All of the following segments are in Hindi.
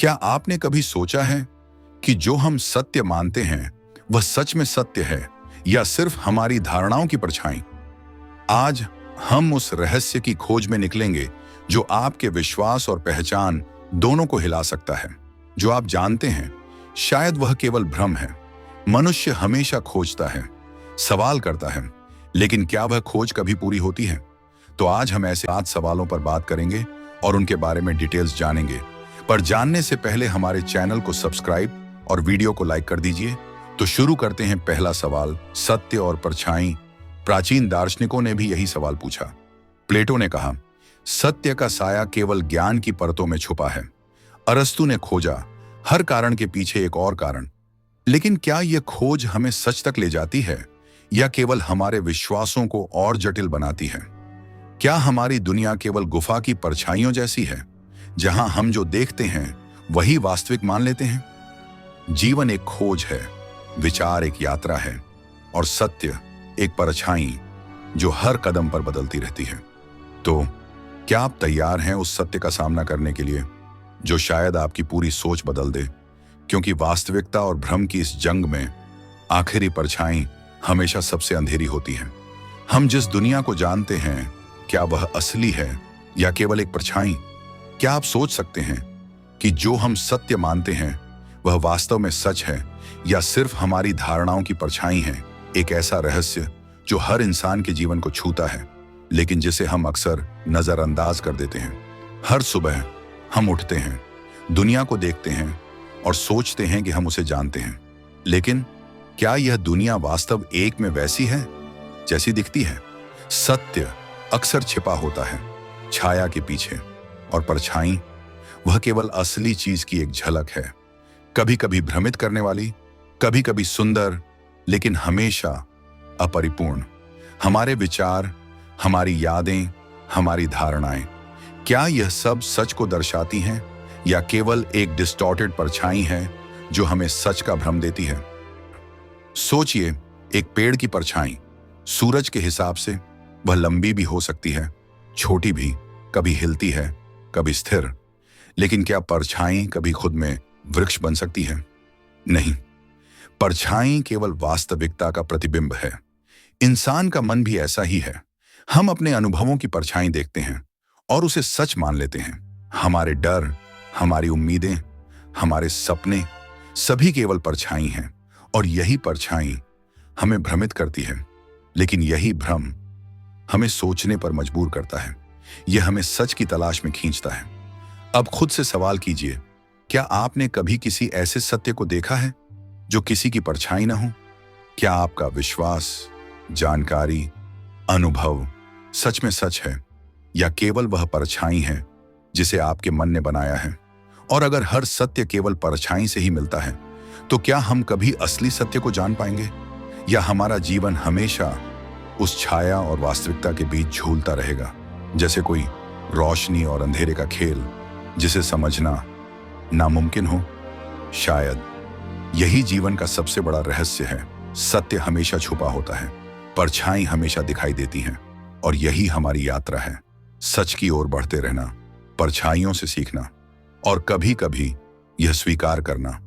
क्या आपने कभी सोचा है कि जो हम सत्य मानते हैं वह सच में सत्य है या सिर्फ हमारी धारणाओं की परछाई? आज हम उस रहस्य की खोज में निकलेंगे जो आपके विश्वास और पहचान दोनों को हिला सकता है। जो आप जानते हैं, शायद वह केवल भ्रम है। मनुष्य हमेशा खोजता है, सवाल करता है, लेकिन क्या वह खोज कभी पूरी होती है? तो आज हम ऐसे 7 सवालों पर बात करेंगे और उनके बारे में डिटेल्स जानेंगे। पर जानने से पहले हमारे चैनल को सब्सक्राइब और वीडियो को लाइक कर दीजिए। तो शुरू करते हैं। पहला सवाल, सत्य और परछाई। प्राचीन दार्शनिकों ने भी यही सवाल पूछा। प्लेटो ने कहा, सत्य का साया केवल ज्ञान की परतों में छुपा है। अरस्तु ने खोजा, हर कारण के पीछे एक और कारण। लेकिन क्या यह खोज हमें सच तक ले जाती है या केवल हमारे विश्वासों को और जटिल बनाती है? क्या हमारी दुनिया केवल गुफा की परछाइयों जैसी है, जहां हम जो देखते हैं वही वास्तविक मान लेते हैं? जीवन एक खोज है, विचार एक यात्रा है और सत्य एक परछाई जो हर कदम पर बदलती रहती है। तो क्या आप तैयार हैं उस सत्य का सामना करने के लिए जो शायद आपकी पूरी सोच बदल दे? क्योंकि वास्तविकता और भ्रम की इस जंग में आखिरी परछाई हमेशा सबसे अंधेरी होती है। हम जिस दुनिया को जानते हैं, क्या वह असली है या केवल एक परछाई? क्या आप सोच सकते हैं कि जो हम सत्य मानते हैं वह वास्तव में सच है या सिर्फ हमारी धारणाओं की परछाई है? एक ऐसा रहस्य जो हर इंसान के जीवन को छूता है, लेकिन जिसे हम अक्सर नजरअंदाज कर देते हैं। हर सुबह हम उठते हैं, दुनिया को देखते हैं और सोचते हैं कि हम उसे जानते हैं। लेकिन क्या यह दुनिया वास्तव एक में वैसी है जैसी दिखती है? सत्य अक्सर छिपा होता है छाया के पीछे, और परछाई वह केवल असली चीज की एक झलक है। कभी कभी भ्रमित करने वाली, कभी कभी सुंदर, लेकिन हमेशा अपरिपूर्ण। हमारे विचार, हमारी यादें, हमारी धारणाएं, क्या यह सब सच को दर्शाती हैं या केवल एक डिस्टॉर्टेड परछाई है जो हमें सच का भ्रम देती है? सोचिए, एक पेड़ की परछाई सूरज के हिसाब से वह लंबी भी हो सकती है, छोटी भी, कभी हिलती है, कभी स्थिर। लेकिन क्या परछाई कभी खुद में वृक्ष बन सकती है? नहीं। परछाई केवल वास्तविकता का प्रतिबिंब है। इंसान का मन भी ऐसा ही है। हम अपने अनुभवों की परछाई देखते हैं और उसे सच मान लेते हैं। हमारे डर, हमारी उम्मीदें, हमारे सपने सभी केवल परछाई हैं और यही परछाई हमें भ्रमित करती है। लेकिन यही भ्रम हमें सोचने पर मजबूर करता है। यह हमें सच की तलाश में खींचता है। अब खुद से सवाल कीजिए, क्या आपने कभी किसी ऐसे सत्य को देखा है जो किसी की परछाई न हो? क्या आपका विश्वास, जानकारी, अनुभव सच में सच है या केवल वह परछाई है जिसे आपके मन ने बनाया है? और अगर हर सत्य केवल परछाई से ही मिलता है, तो क्या हम कभी असली सत्य को जान पाएंगे या हमारा जीवन हमेशा उस छाया और वास्तविकता के बीच झूलता रहेगा, जैसे कोई रोशनी और अंधेरे का खेल जिसे समझना नामुमकिन हो? शायद यही जीवन का सबसे बड़ा रहस्य है। सत्य हमेशा छुपा होता है, परछाई हमेशा दिखाई देती हैं, और यही हमारी यात्रा है। सच की ओर बढ़ते रहना, परछाइयों से सीखना और कभी कभी यह स्वीकार करना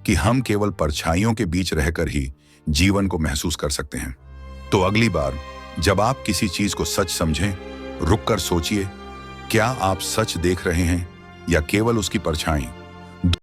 कि हम केवल परछाइयों के बीच रहकर ही जीवन को महसूस कर सकते हैं। तो अगली बार जब आप किसी चीज को सच समझें, रुककर सोचिए, क्या आप सच देख रहे हैं या केवल उसकी परछाई?